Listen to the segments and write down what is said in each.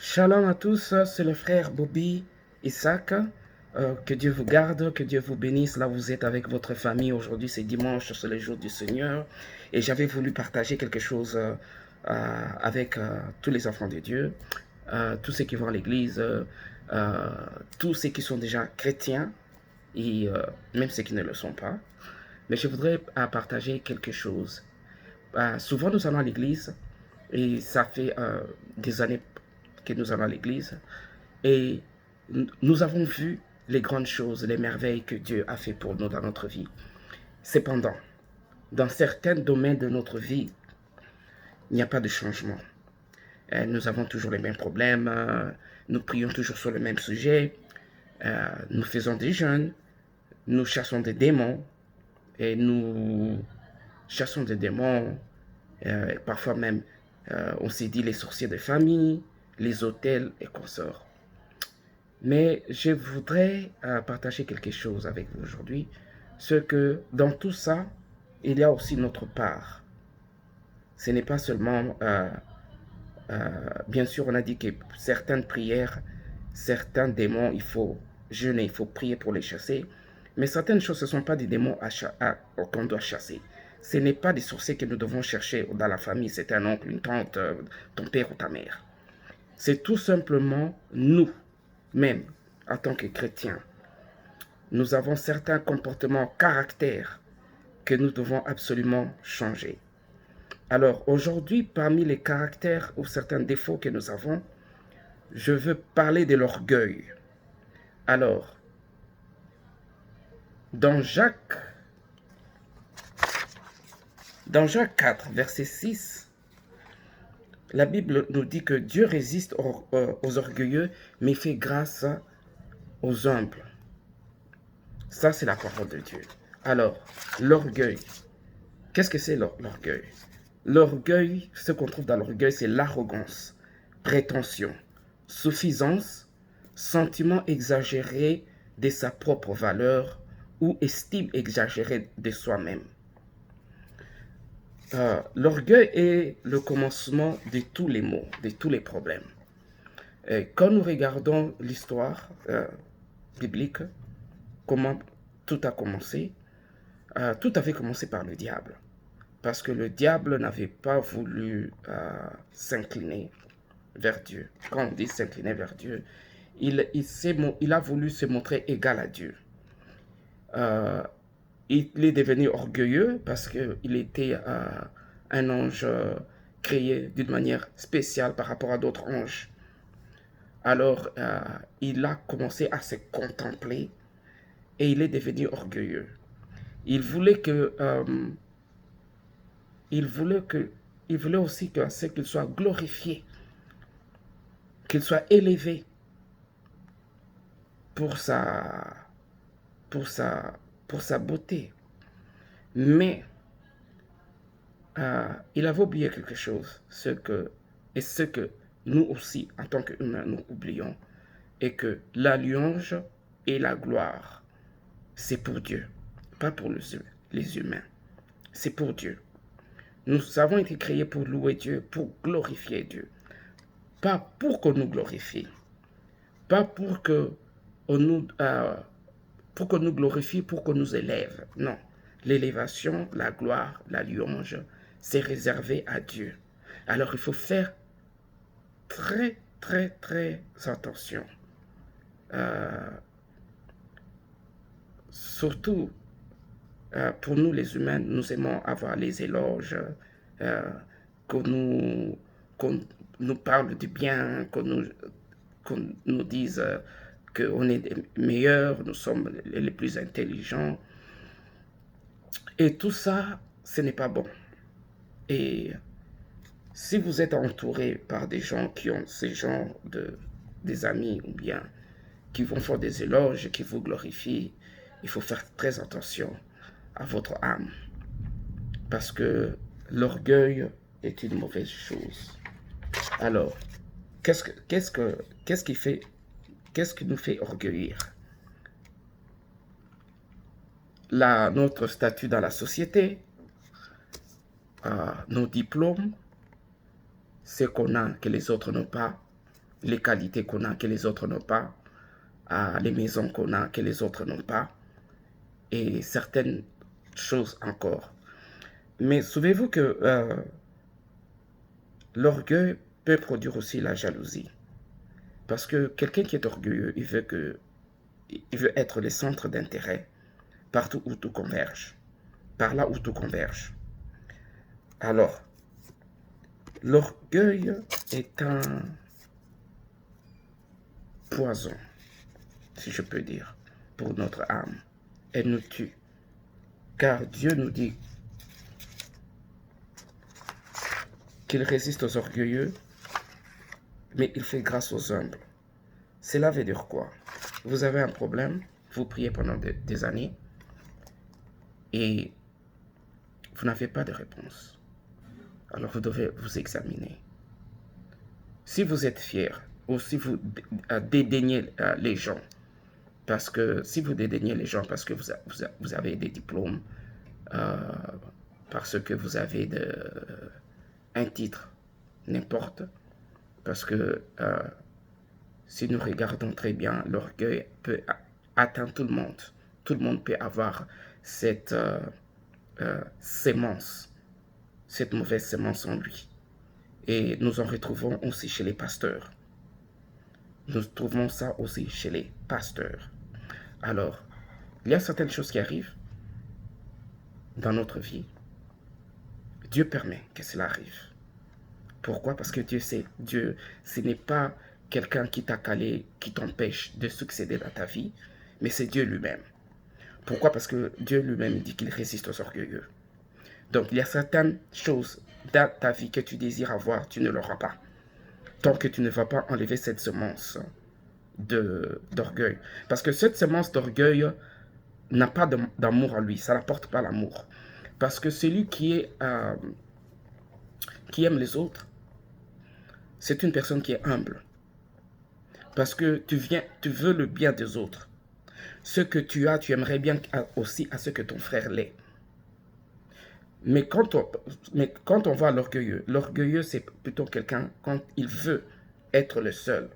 Shalom à tous, c'est le frère Bobby Isaac. Que Dieu vous garde, que Dieu vous bénisse. Là, vous êtes avec votre famille. Aujourd'hui, c'est dimanche, c'est le jour du Seigneur. Et j'avais voulu partager quelque chose avec tous les enfants de Dieu, tous ceux qui vont à l'église, tous ceux qui sont déjà chrétiens et même ceux qui ne le sont pas. Mais je voudrais partager quelque chose. Souvent, nous allons à l'église et ça fait des années que nous allons à l'église et nous avons vu les grandes choses, les merveilles que Dieu a fait pour nous dans notre vie. Cependant, dans certains domaines de notre vie, il n'y a pas de changement. Nous avons toujours les mêmes problèmes, nous prions toujours sur le même sujet, nous faisons des jeûnes, nous chassons des démons et nous chassons des démons. Parfois même, on s'est dit les sorciers de famille, les hôtels et consorts. Mais je voudrais partager quelque chose avec vous aujourd'hui. C'est que dans tout ça, il y a aussi notre part. Ce n'est pas seulement, bien sûr, on a dit que certaines prières, certains démons, il faut jeûner, il faut prier pour les chasser. Mais certaines choses, ce ne sont pas des démons qu'on doit chasser. Ce n'est pas des sorciers que nous devons chercher dans la famille. C'est un oncle, une tante, ton père ou ta mère. C'est tout simplement nous, même en tant que chrétiens. Nous avons certains comportements, caractères que nous devons absolument changer. Alors aujourd'hui, parmi les caractères ou certains défauts que nous avons, je veux parler de l'orgueil. Alors, dans Jacques 4, verset 6, la Bible nous dit que Dieu résiste aux orgueilleux, mais fait grâce aux humbles. Ça, c'est la parole de Dieu. Alors, l'orgueil. Qu'est-ce que c'est l'orgueil? L'orgueil, ce qu'on trouve dans l'orgueil, c'est l'arrogance, prétention, suffisance, sentiment exagéré de sa propre valeur ou estime exagérée de soi-même. L'orgueil est le commencement de tous les maux, de tous les problèmes. Quand nous regardons l'histoire biblique, comment tout a commencé, tout avait commencé par le diable. Parce que le diable n'avait pas voulu s'incliner vers Dieu. Quand on dit s'incliner vers Dieu, il a voulu se montrer égal à Dieu. Il est devenu orgueilleux parce qu'il était un ange créé d'une manière spéciale par rapport à d'autres anges. Alors, il a commencé à se contempler et il est devenu orgueilleux. Il voulait aussi qu'il soit glorifié, qu'il soit élevé pour sa beauté. Mais il avait oublié quelque chose, ce que nous aussi, en tant qu'humains, nous oublions, et que la louange et la gloire, c'est pour Dieu, pas pour les humains. C'est pour Dieu. Nous avons été créés pour louer Dieu, pour glorifier Dieu. Pas pour qu'on nous glorifie. Pas pour qu'on nous glorifie, pour qu'on nous élève. Non. L'élévation, la gloire, la louange, c'est réservé à Dieu. Alors il faut faire très, très, très attention. Surtout, pour nous les humains, nous aimons avoir les éloges, qu'on nous parle du bien, qu'on nous dise qu'on est les meilleurs, nous sommes les plus intelligents. Et tout ça, ce n'est pas bon. Et si vous êtes entouré par des gens qui ont ces genres des amis ou bien qui vont faire des éloges, qui vous glorifient, il faut faire très attention à votre âme. Parce que l'orgueil est une mauvaise chose. Alors, qu'est-ce qui nous fait orgueillir? Notre statut dans la société, nos diplômes, ce qu'on a que les autres n'ont pas, les qualités qu'on a que les autres n'ont pas, les maisons qu'on a que les autres n'ont pas, et certaines choses encore. Mais souvenez-vous que l'orgueil peut produire aussi la jalousie. Parce que quelqu'un qui est orgueilleux, il veut être le centre d'intérêt partout où tout converge. Par là où tout converge. Alors, l'orgueil est un poison, si je peux dire, pour notre âme. Elle nous tue. Car Dieu nous dit qu'il résiste aux orgueilleux, mais il fait grâce aux humbles. Cela veut dire quoi? Vous avez un problème, vous priez pendant des années, et vous n'avez pas de réponse. Alors vous devez vous examiner. Si vous êtes fier, ou si vous dédaignez les gens, parce que si vous dédaignez les gens parce que vous avez des diplômes, parce que vous avez un titre, n'importe, parce que si nous regardons très bien, l'orgueil peut atteindre tout le monde. Tout le monde peut avoir cette sémence, cette mauvaise sémence en lui. Et nous en retrouvons aussi chez les pasteurs. Nous trouvons ça aussi chez les pasteurs. Alors, il y a certaines choses qui arrivent dans notre vie. Dieu permet que cela arrive. Pourquoi? Parce que Dieu, ce n'est pas quelqu'un qui t'a calé, qui t'empêche de succéder dans ta vie, mais c'est Dieu lui-même. Pourquoi? Parce que Dieu lui-même dit qu'il résiste aux orgueilleux. Donc, il y a certaines choses dans ta vie que tu désires avoir, tu ne l'auras pas. Tant que tu ne vas pas enlever cette semence d'orgueil. Parce que cette semence d'orgueil n'a pas d'amour en lui, ça n'apporte pas l'amour. Parce que celui qui aime les autres, c'est une personne qui est humble. Parce que tu veux le bien des autres. Ce que tu as, tu aimerais bien aussi à ce que ton frère l'ait. Mais quand on voit l'orgueilleux, c'est plutôt quelqu'un quand il veut être le seul.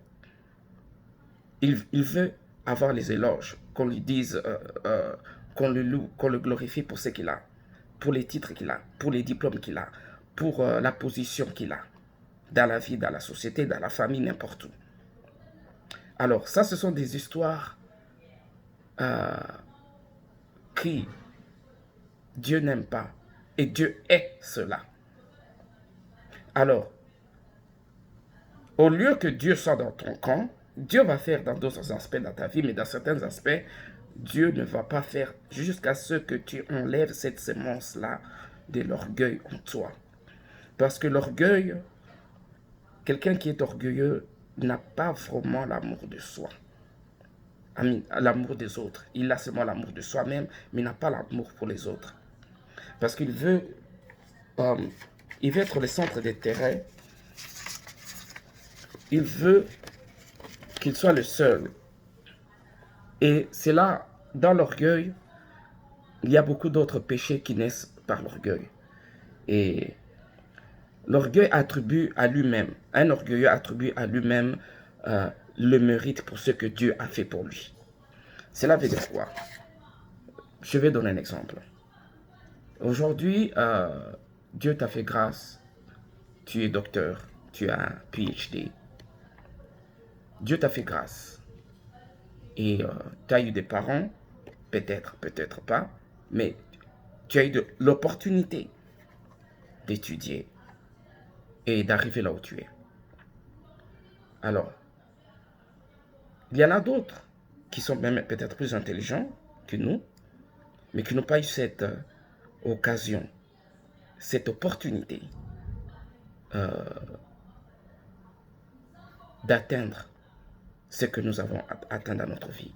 Il veut avoir les éloges, qu'on lui dise, qu'on le loue, qu'on le glorifie pour ce qu'il a, pour les titres qu'il a, pour les diplômes qu'il a, pour la position qu'il a, dans la vie, dans la société, dans la famille, n'importe où. Alors, ça, ce sont des histoires qui Dieu n'aime pas. Et Dieu est cela. Alors, au lieu que Dieu soit dans ton camp, Dieu va faire dans d'autres aspects de ta vie, mais dans certains aspects, Dieu ne va pas faire jusqu'à ce que tu enlèves cette semence-là de l'orgueil en toi. Parce que l'orgueil, quelqu'un qui est orgueilleux n'a pas vraiment l'amour de soi. L'amour des autres. Il a seulement l'amour de soi-même, mais il n'a pas l'amour pour les autres. Parce qu'il veut être le centre d'intérêt. Il veut qu'il soit le seul. Et c'est là, dans l'orgueil, il y a beaucoup d'autres péchés qui naissent par l'orgueil. Et l'orgueil attribue à lui-même, un orgueilleux attribue à lui-même le mérite pour ce que Dieu a fait pour lui. Cela veut dire quoi? Je vais donner un exemple. Aujourd'hui, Dieu t'a fait grâce. Tu es docteur, tu as un PhD. Dieu t'a fait grâce. Et tu as eu des parents, peut-être, peut-être pas, mais tu as eu l'opportunité d'étudier et d'arriver là où tu es. Alors, il y en a d'autres qui sont même peut-être plus intelligents que nous, mais qui n'ont pas eu cette occasion, cette opportunité d'atteindre ce que nous avons atteint dans notre vie.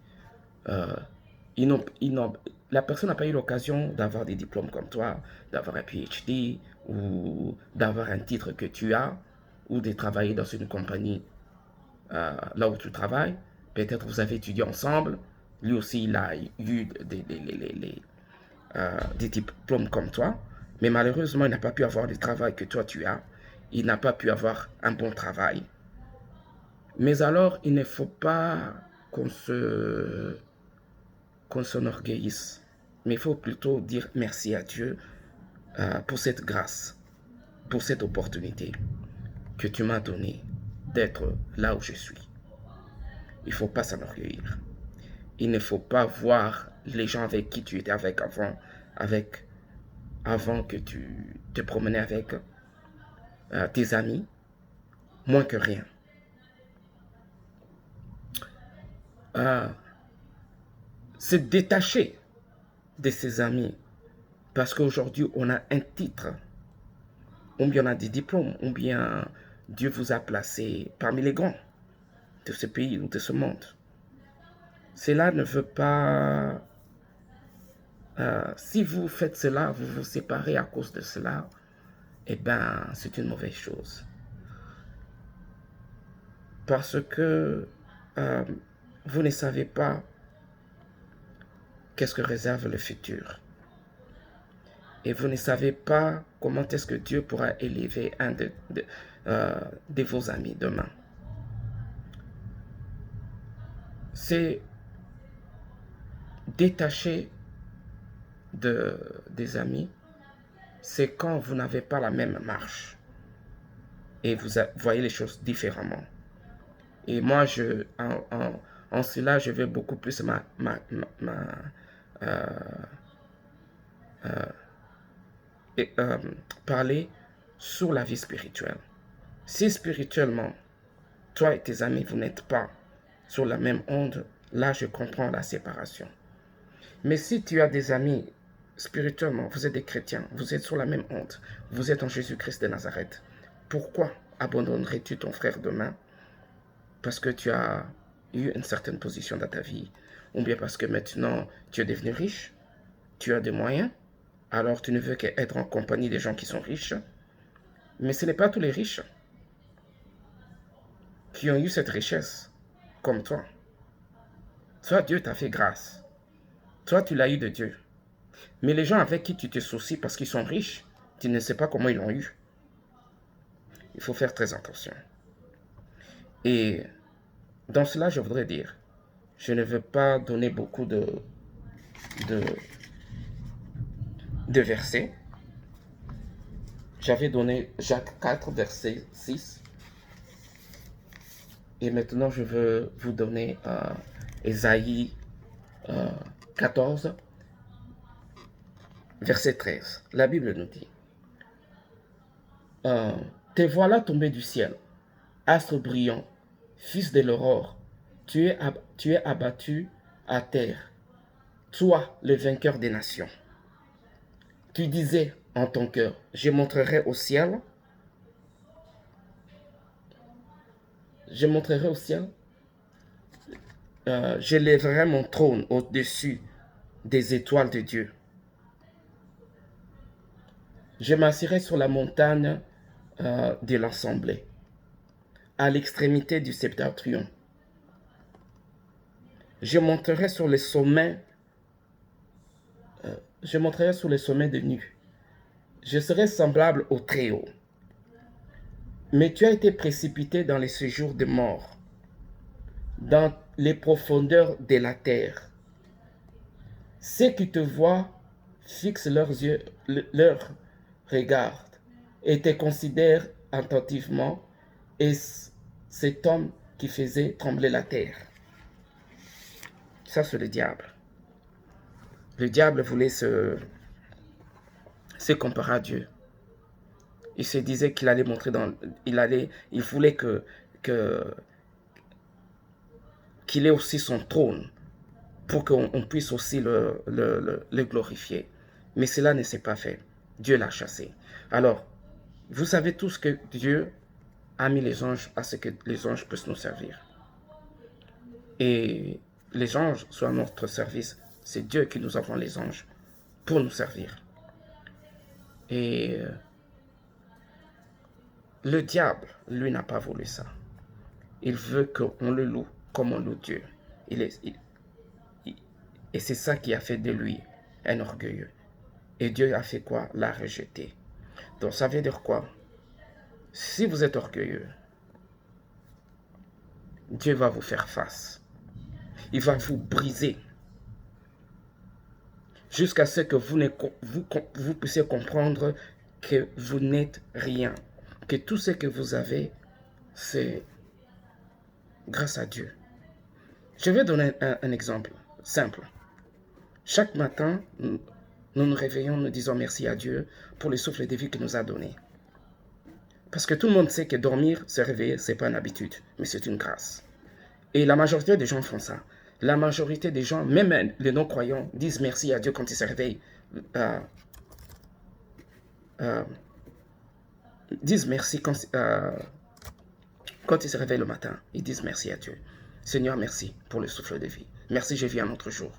La personne n'a pas eu l'occasion d'avoir des diplômes comme toi, d'avoir un PhD, ou d'avoir un titre que tu as, ou de travailler dans une compagnie là où tu travailles. Peut-être vous avez étudié ensemble. Lui aussi, il a eu des diplômes comme toi. Mais malheureusement, il n'a pas pu avoir le travail que toi tu as. Il n'a pas pu avoir un bon travail. Mais alors, il ne faut pas qu'on s'enorgueillisse. Mais il faut plutôt dire merci à Dieu pour cette grâce, pour cette opportunité que tu m'as donnée d'être là où je suis. Il ne faut pas s'enorgueillir. Il ne faut pas voir les gens avec qui tu étais avant que tu te promenais avec tes amis, moins que rien. Se détacher de ses amis parce qu'aujourd'hui on a un titre, ou bien on a des diplômes, ou bien Dieu vous a placé parmi les grands de ce pays ou de ce monde. Cela ne veut pas... si vous faites cela, vous vous séparez à cause de cela, eh bien, c'est une mauvaise chose. Parce que vous ne savez pas qu'est-ce que réserve le futur. Et vous ne savez pas comment est-ce que Dieu pourra élever un de vos amis demain. C'est détacher des amis, c'est quand vous n'avez pas la même marche et vous voyez les choses différemment. Et moi, en cela, je vais beaucoup plus parler sur la vie spirituelle. Si spirituellement, toi et tes amis, vous n'êtes pas sur la même onde, là, je comprends la séparation. Mais si tu as des amis spirituellement, vous êtes des chrétiens, vous êtes sur la même onde, vous êtes en Jésus-Christ de Nazareth, pourquoi abandonnerais-tu ton frère demain parce que tu as eu une certaine position dans ta vie, ou bien parce que maintenant tu es devenu riche, tu as des moyens, alors tu ne veux qu'être en compagnie des gens qui sont riches. Mais ce n'est pas tous les riches qui ont eu cette richesse comme toi. Toi, Dieu t'a fait grâce. Toi, tu l'as eu de Dieu. Mais les gens avec qui tu te soucies parce qu'ils sont riches, tu ne sais pas comment ils l'ont eu. Il faut faire très attention. Et dans cela, je voudrais dire, je ne veux pas donner beaucoup de versets. J'avais donné Jacques 4, verset 6. Et maintenant, je veux vous donner Ésaïe 14, verset 13. La Bible nous dit, te voilà tombé du ciel, astre brillant, fils de l'aurore, tu es abattu à terre, toi le vainqueur des nations. Tu disais en ton cœur, je monterai au ciel, je lèverai mon trône au-dessus des étoiles de Dieu. Je m'assirai sur la montagne de l'Assemblée, à l'extrémité du septentrion. Je monterai sur les sommets de nues. Je serai semblable au Très-Haut. Mais tu as été précipité dans les séjours de mort, dans les profondeurs de la terre. Ceux qui te voient fixent leurs yeux, leur regard, et te considèrent attentivement, et cet homme qui faisait trembler la terre. Ça, c'est le diable. Le diable voulait se comparer à Dieu. Il se disait qu'il allait montrer il voulait qu'il ait aussi son trône pour qu'on puisse aussi le glorifier. Mais cela ne s'est pas fait. Dieu l'a chassé. Alors, vous savez tous que Dieu a mis les anges à ce que les anges puissent nous servir. Et les anges sont à notre service. C'est Dieu qui nous envoie les anges pour nous servir. Et le diable, lui, n'a pas voulu ça. Il veut qu'on le loue comme on loue Dieu. Et c'est ça qui a fait de lui un orgueilleux. Et Dieu a fait quoi? L'a rejeté. Donc ça veut dire quoi? Si vous êtes orgueilleux, Dieu va vous faire face. Il va vous briser. Jusqu'à ce que vous puissiez comprendre que vous n'êtes rien. Que tout ce que vous avez, c'est grâce à Dieu. Je vais donner un exemple simple. Chaque matin, nous nous réveillons, nous disons merci à Dieu pour le souffle de vie qu'il nous a donné. Parce que tout le monde sait que dormir, se réveiller, ce n'est pas une habitude, mais c'est une grâce. Et la majorité des gens font ça. La majorité des gens, même les non-croyants, disent merci à Dieu quand ils se réveillent. Disent merci quand ils se réveillent le matin. Ils disent merci à Dieu. Seigneur, merci pour le souffle de vie. Merci, je vis un autre jour.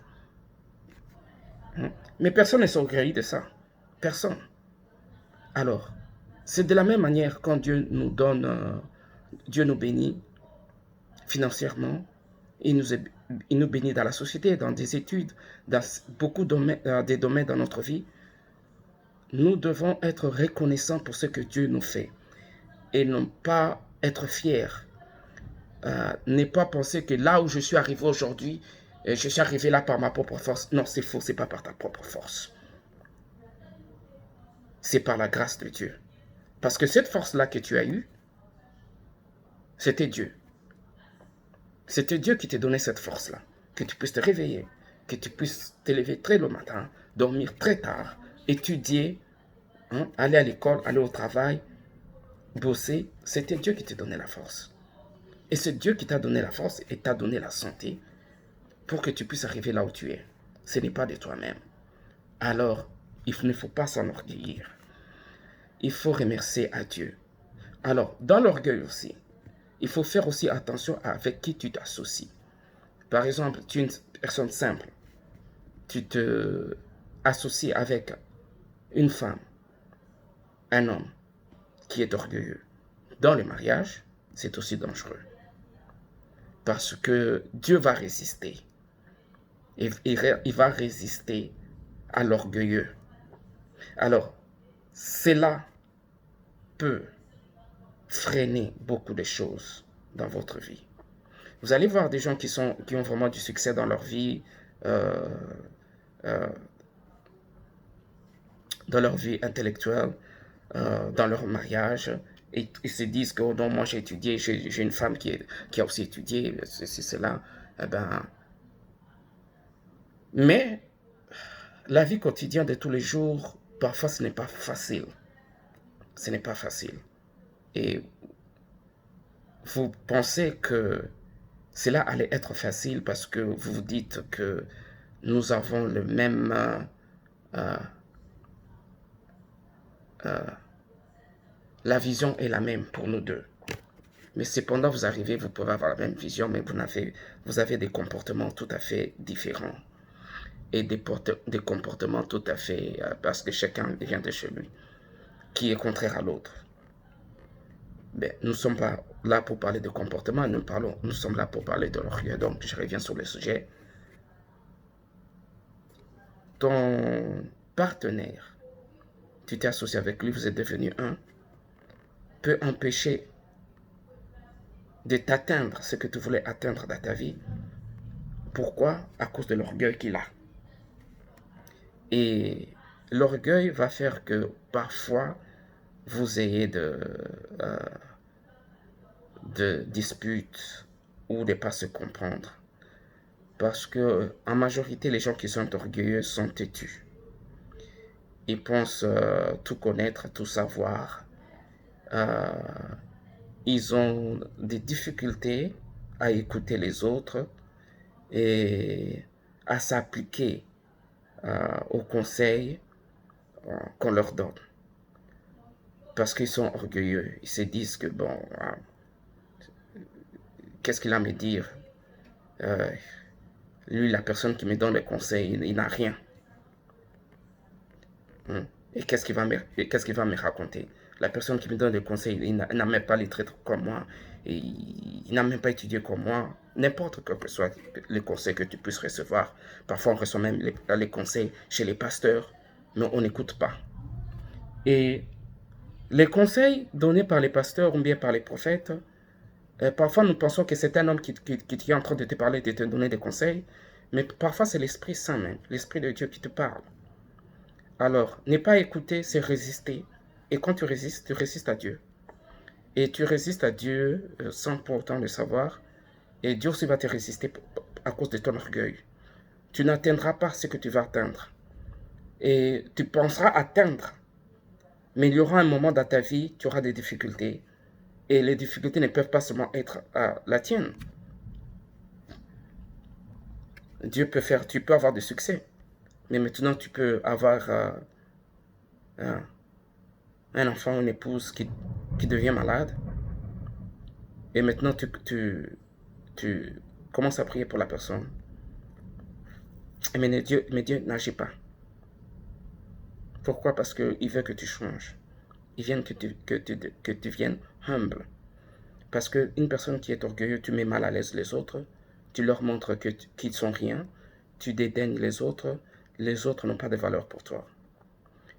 Mais personne ne s'orgueillit de ça. Personne. Alors, c'est de la même manière quand Dieu nous donne, Dieu nous bénit financièrement, il nous bénit dans la société, dans des études, dans beaucoup des domaines dans notre vie. Nous devons être reconnaissants pour ce que Dieu nous fait et non pas être fiers. Ne pas penser que là où je suis arrivé aujourd'hui, je suis arrivé là par ma propre force. Non, c'est faux, c'est pas par ta propre force. C'est par la grâce de Dieu. Parce que cette force-là que tu as eue, c'était Dieu. C'était Dieu qui t'a donné cette force-là. Que tu puisses te réveiller, que tu puisses te lever très le matin, dormir très tard, étudier, aller à l'école, aller au travail, bosser. C'était Dieu qui t'a donné la force. Et c'est Dieu qui t'a donné la force et t'a donné la santé pour que tu puisses arriver là où tu es. Ce n'est pas de toi-même. Alors, il ne faut pas s'enorgueillir. Il faut remercier à Dieu. Alors, dans l'orgueil aussi, il faut faire aussi attention avec qui tu t'associes. Par exemple, tu es une personne simple. Tu te associes avec une femme, un homme qui est orgueilleux. Dans le mariage, c'est aussi dangereux. Parce que Dieu va résister. Il va résister à l'orgueilleux. Alors, cela peut freiner beaucoup de choses dans votre vie. Vous allez voir des gens qui ont vraiment du succès dans leur vie, dans leur vie intellectuelle, dans leur mariage, et ils se disent que oh non, moi j'ai étudié, j'ai une femme qui a aussi étudié, ceci, cela. Eh ben, mais la vie quotidienne de tous les jours, parfois ce n'est pas facile. Ce n'est pas facile. Et vous pensez que cela allait être facile parce que vous vous dites que nous avons le même la vision est la même pour nous deux. Mais cependant, vous arrivez, vous pouvez avoir la même vision, mais vous avez des comportements tout à fait différents. Et des comportements tout à fait, parce que chacun vient de chez lui, qui est contraire à l'autre. Ben, nous ne sommes pas là pour parler de comportement, nous sommes là pour parler de l'orgueil. Donc, je reviens sur le sujet. Ton partenaire, tu t'es associé avec lui, vous êtes devenu un, peut empêcher de t'atteindre ce que tu voulais atteindre dans ta vie. Pourquoi? À cause de l'orgueil qu'il a. Et l'orgueil va faire que parfois, vous ayez de disputes ou de ne pas se comprendre. Parce que en majorité, les gens qui sont orgueilleux sont têtus. Ils pensent tout connaître, tout savoir. Ils ont des difficultés à écouter les autres et à s'appliquer aux conseils qu'on leur donne. Parce qu'ils sont orgueilleux. Ils se disent que bon, qu'est-ce qu'il a à me dire? Lui, la personne qui me donne les conseils, il n'a rien. Et qu'est-ce qu'il va me raconter? La personne qui me donne des conseils, il n'a même pas les traits comme moi. Et il n'a même pas étudié comme moi. N'importe quel que soit les conseils que tu puisses recevoir. Parfois, on reçoit même les conseils chez les pasteurs, mais on n'écoute pas. Et les conseils donnés par les pasteurs ou bien par les prophètes, Parfois, nous pensons que c'est un homme qui est en train de te parler, de te donner des conseils, mais parfois, c'est l'Esprit Saint même, l'Esprit de Dieu qui te parle. Alors, ne pas écouter, c'est résister. Et quand tu résistes à Dieu. Et tu résistes à Dieu sans pourtant le savoir. Et Dieu aussi va te résister à cause de ton orgueil. Tu n'atteindras pas ce que tu vas atteindre. Et tu penseras atteindre. Mais il y aura un moment dans ta vie, tu auras des difficultés. Et les difficultés ne peuvent pas seulement être la tienne. Tu peux avoir du succès. Mais maintenant, tu peux avoir un enfant, une épouse qui devient malade. Et maintenant, tu commences à prier pour la personne. Mais Dieu n'agit pas. Pourquoi? Parce qu'il veut que tu changes. Il veut que tu viennes humble. Parce qu'une personne qui est orgueilleuse, tu mets mal à l'aise les autres, tu leur montres qu'ils ne sont rien, tu dédaignes les autres n'ont pas de valeur pour toi.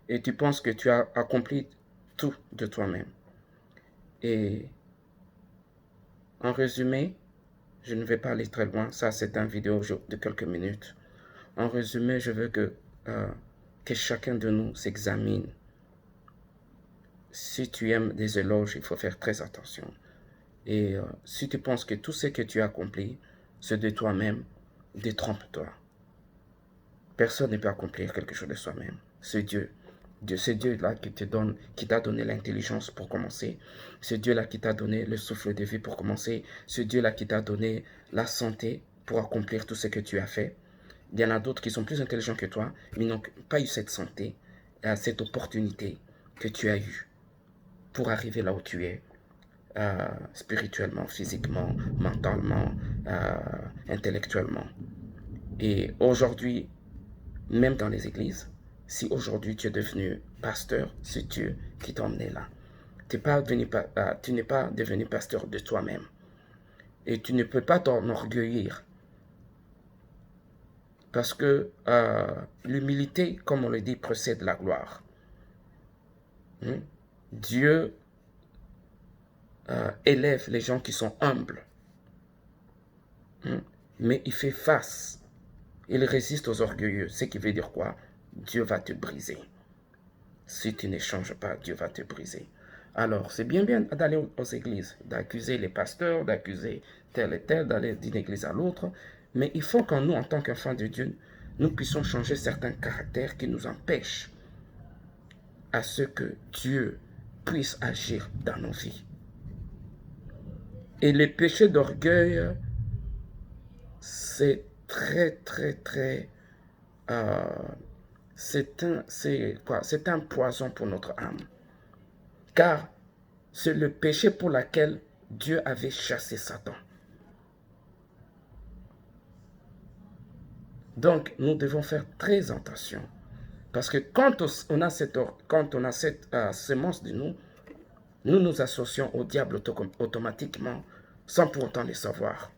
Et tu penses que tu as accompli tout de toi-même. Et en résumé, je ne vais pas aller très loin, ça c'est une vidéo de quelques minutes. En résumé, je veux que chacun de nous s'examine. Si tu aimes des éloges, il faut faire très attention. Et si tu penses que tout ce que tu as accompli, c'est de toi-même, détrompe-toi. Personne ne peut accomplir quelque chose de soi-même. C'est Dieu. C'est Dieu-là qui t'a donné l'intelligence pour commencer. C'est Dieu-là qui t'a donné le souffle de vie pour commencer. C'est Dieu-là qui t'a donné la santé pour accomplir tout ce que tu as fait. Il y en a d'autres qui sont plus intelligents que toi, mais n'ont pas eu cette santé, cette opportunité que tu as eue pour arriver là où tu es, spirituellement, physiquement, mentalement, intellectuellement. Et aujourd'hui, même dans les églises, si aujourd'hui tu es devenu pasteur, c'est Dieu qui t'a emmené là. Tu n'es pas devenu pasteur de toi-même. Et tu ne peux pas t'enorgueillir. Parce que l'humilité, comme on le dit, précède la gloire. Dieu élève les gens qui sont humbles. Mais il fait face. Il résiste aux orgueilleux. Ce qui veut dire quoi? Dieu va te briser. Si tu n'échanges pas, Dieu va te briser. Alors, c'est bien d'aller aux églises, d'accuser les pasteurs, d'accuser tel et tel, d'aller d'une église à l'autre. Mais il faut qu'en nous, en tant qu'enfants de Dieu, nous puissions changer certains caractères qui nous empêchent à ce que Dieu puisse agir dans nos vies. Et le péché d'orgueil, c'est très, très, très... c'est un poison pour notre âme. Car c'est le péché pour lequel Dieu avait chassé Satan. Donc, nous devons faire très attention. Parce que quand on a cette semence de nous, nous nous associons au diable automatiquement, sans pour autant le savoir.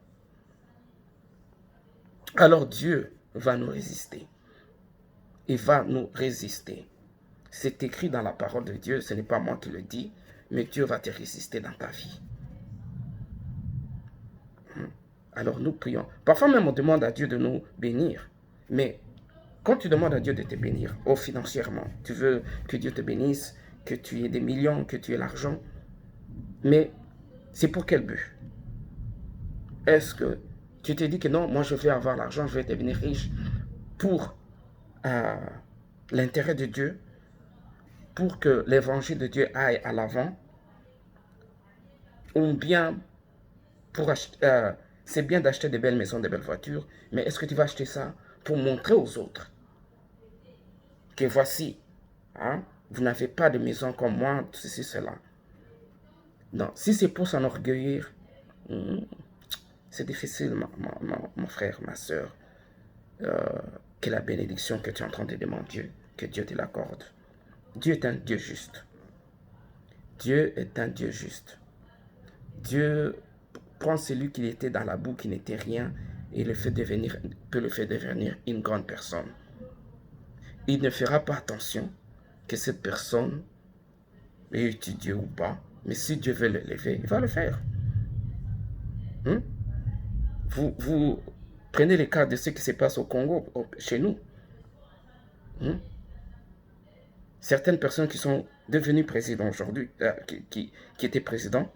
Alors Dieu va nous résister. Il va nous résister. C'est écrit dans la parole de Dieu, ce n'est pas moi qui le dis, mais Dieu va te résister dans ta vie. Alors nous prions. Parfois même on demande à Dieu de nous bénir. Mais quand tu demandes à Dieu de te bénir, financièrement, tu veux que Dieu te bénisse, que tu aies des millions, que tu aies l'argent. Mais c'est pour quel but? Est-ce que tu te dis que non, moi je vais avoir l'argent, je vais devenir riche pour l'intérêt de Dieu, pour que l'évangile de Dieu aille à l'avant, ou bien pour acheter, c'est bien d'acheter de belles maisons, de belles voitures, mais est-ce que tu vas acheter ça pour montrer aux autres que voici, vous n'avez pas de maison comme moi, ceci, cela. Non, si c'est pour s'enorgueillir, c'est difficile, mon frère, ma soeur, que la bénédiction que tu es en train de demander, que Dieu te l'accorde. Dieu est un Dieu juste. Dieu est un Dieu juste. Dieu prend celui qui était dans la boue, qui n'était rien, et peut le faire devenir une grande personne. Il ne fera pas attention que cette personne ait étudié ou pas, mais si Dieu veut l'élever, il va le faire. Hein? Vous prenez le cas de ce qui se passe au Congo, chez nous. Hein? Certaines personnes qui sont devenues présidents aujourd'hui, qui étaient présidents,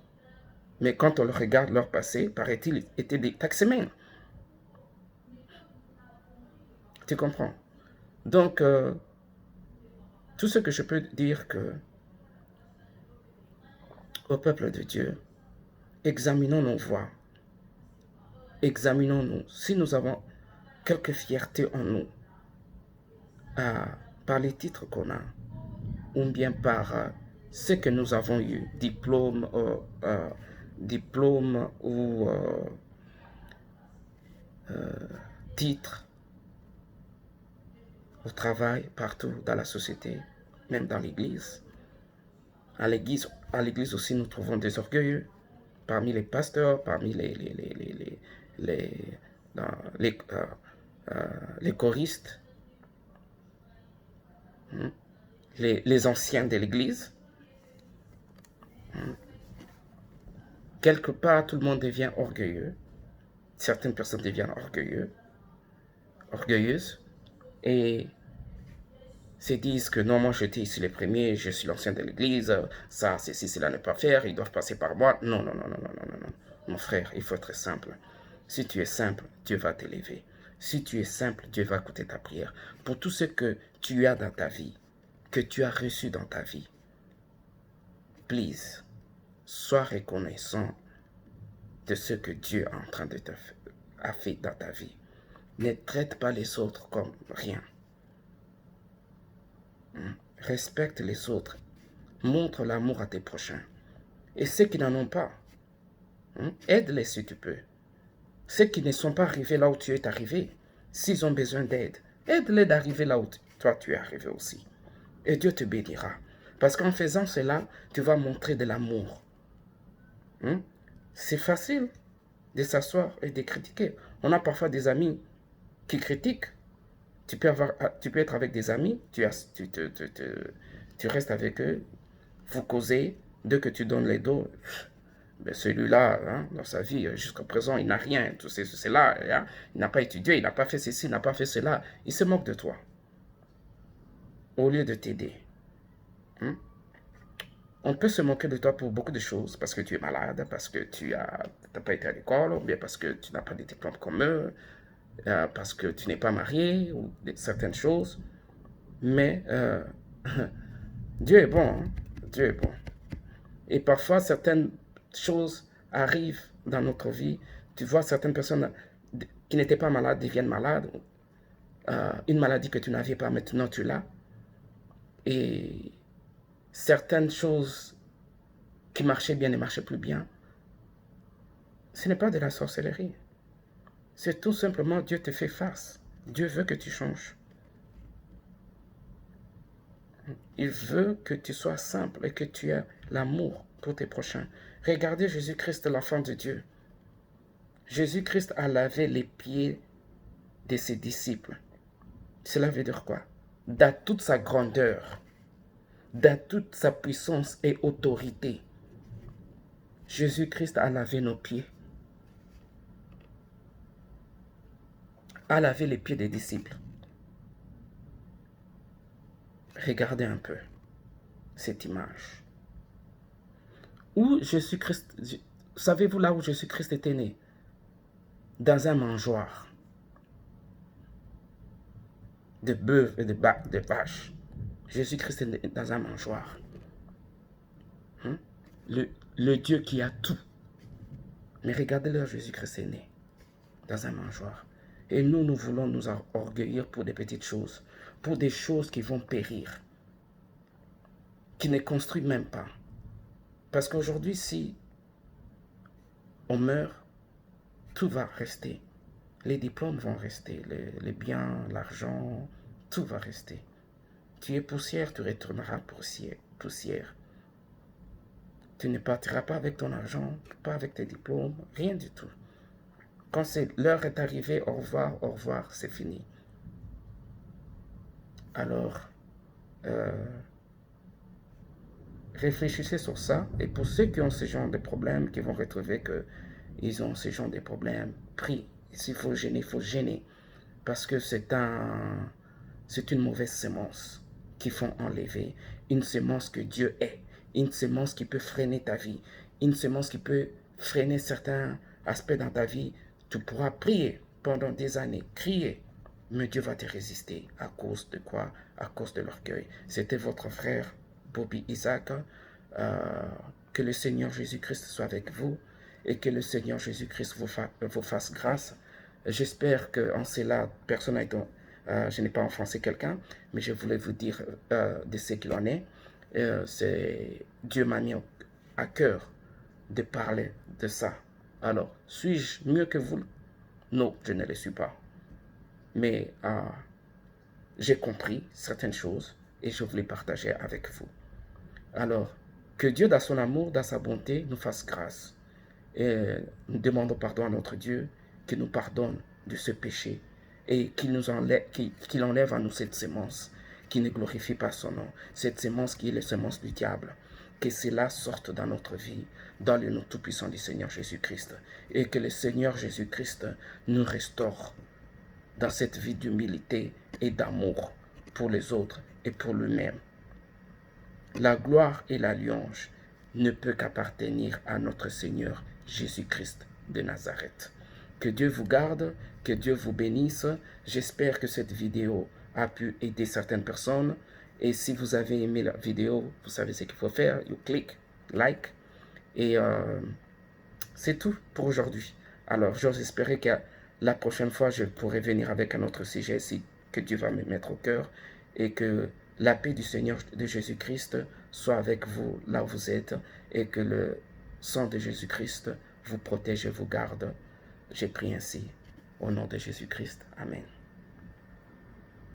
mais quand on le regarde, leur passé, paraît-il, étaient des taxements. Tu comprends? Donc, tout ce que je peux dire que au peuple de Dieu, examinons nos voies, examinons-nous. Si nous avons quelque fierté en nous, par les titres qu'on a, ou bien par ce que nous avons eu, diplôme, diplôme ou titre au travail, partout dans la société, même dans l'église. À l'église aussi, nous trouvons des orgueilleux parmi les pasteurs, parmi les choristes, les anciens de l'église. Quelque part, tout le monde devient orgueilleux. Certaines personnes deviennent orgueilleuses et se disent que non, moi j'étais ici les premiers, je suis l'ancien de l'église, ça, ceci, cela ne pas faire, ils doivent passer par moi. Non, non, non, non, non, non, non, non. Mon frère, il faut être simple. Si tu es simple, Dieu va t'élever. Si tu es simple, Dieu va écouter ta prière. Pour tout ce que tu as dans ta vie, que tu as reçu dans ta vie, please, sois reconnaissant de ce que Dieu est en train de te a fait dans ta vie. Ne traite pas les autres comme rien. Respecte les autres. Montre l'amour à tes prochains. Et ceux qui n'en ont pas, aide-les si tu peux. Ceux qui ne sont pas arrivés là où tu es arrivé, s'ils ont besoin d'aide, aide-les d'arriver là où toi tu es arrivé aussi. Et Dieu te bénira. Parce qu'en faisant cela, tu vas montrer de l'amour. C'est facile de s'asseoir et de critiquer. On a parfois des amis qui critiquent. Tu peux être avec des amis, tu restes avec eux, vous causez, dès que tu donnes les dos, ben celui-là, dans sa vie, jusqu'à présent, il n'a rien, tout cela, il n'a pas étudié, il n'a pas fait ceci, il n'a pas fait cela, il se moque de toi, au lieu de t'aider. On peut se moquer de toi pour beaucoup de choses, parce que tu es malade, parce que tu n'as pas été à l'école, ou bien parce que tu n'as pas de diplôme comme eux, parce que tu n'es pas marié, ou certaines choses. Mais Dieu est bon, Dieu est bon. Et parfois, certaines choses arrivent dans notre vie. Tu vois, certaines personnes qui n'étaient pas malades deviennent malades. Une maladie que tu n'avais pas, maintenant tu l'as. Et certaines choses qui marchaient bien ne marchaient plus bien. Ce n'est pas de la sorcellerie. C'est tout simplement Dieu te fait face. Dieu veut que tu changes. Il veut que tu sois simple et que tu aies l'amour pour tes prochains. Regardez Jésus-Christ, l'enfant de Dieu. Jésus-Christ a lavé les pieds de ses disciples. Cela veut dire quoi? Dans toute sa grandeur, dans toute sa puissance et autorité, Jésus-Christ a lavé nos pieds. A lavé les pieds des disciples. Regardez un peu cette image. Où Jésus-Christ, savez-vous là où Jésus-Christ était né? Dans un mangeoire de bœufs et de vaches. Jésus-Christ est né dans un mangeoire. Le Dieu qui a tout. Mais regardez là, Jésus-Christ est né dans un mangeoire. Et nous voulons nous orgueillir pour des petites choses, pour des choses qui vont périr, qui ne construisent même pas. Parce qu'aujourd'hui, si on meurt, tout va rester. Les diplômes vont rester, les biens, l'argent, tout va rester. Tu es poussière, tu retourneras poussière. Tu ne partiras pas avec ton argent, pas avec tes diplômes, rien du tout. Quand l'heure est arrivée, au revoir, c'est fini. Alors, réfléchissez sur ça. Et pour ceux qui ont ce genre de problème, qui vont retrouver que ils ont ce genre de problèmes. Prie. S'il faut gêner, il faut gêner. Parce que c'est une mauvaise sémence qu'il faut enlever. Une sémence que Dieu est. Une sémence qui peut freiner ta vie. Une sémence qui peut freiner certains aspects dans ta vie. Tu pourras prier pendant des années, crier. Mais Dieu va te résister. À cause de quoi? À cause de l'orgueil. C'était votre frère Bobby Isaac. Que le Seigneur Jésus-Christ soit avec vous et que le Seigneur Jésus-Christ vous fasse grâce. J'espère qu'en cela, personne n'a été... je n'ai pas offensé quelqu'un, mais je voulais vous dire de ce qu'il en est. Dieu m'a mis à cœur de parler de ça. Alors, suis-je mieux que vous? Non, je ne le suis pas. Mais j'ai compris certaines choses et je voulais partager avec vous. Alors, que Dieu, dans son amour, dans sa bonté, nous fasse grâce. Et nous demandons pardon à notre Dieu, qu'il nous pardonne de ce péché et qu'il enlève à nous cette sémence qui ne glorifie pas son nom, cette sémence qui est la sémence du diable. Que cela sorte dans notre vie, dans le nom tout-puissant du Seigneur Jésus-Christ, et que le Seigneur Jésus-Christ nous restaure dans cette vie d'humilité et d'amour pour les autres et pour lui-même. La gloire et la louange ne peuvent qu'appartenir à notre Seigneur Jésus-Christ de Nazareth. Que Dieu vous garde, que Dieu vous bénisse. J'espère que cette vidéo a pu aider certaines personnes. Et si vous avez aimé la vidéo, vous savez ce qu'il faut faire. You click, like. Et c'est tout pour aujourd'hui. Alors, j'ose espérer que la prochaine fois, je pourrai venir avec un autre sujet si que Dieu va me mettre au cœur. Et que la paix du Seigneur de Jésus-Christ soit avec vous là où vous êtes. Et que le sang de Jésus-Christ vous protège et vous garde. J'ai prié ainsi. Au nom de Jésus-Christ. Amen.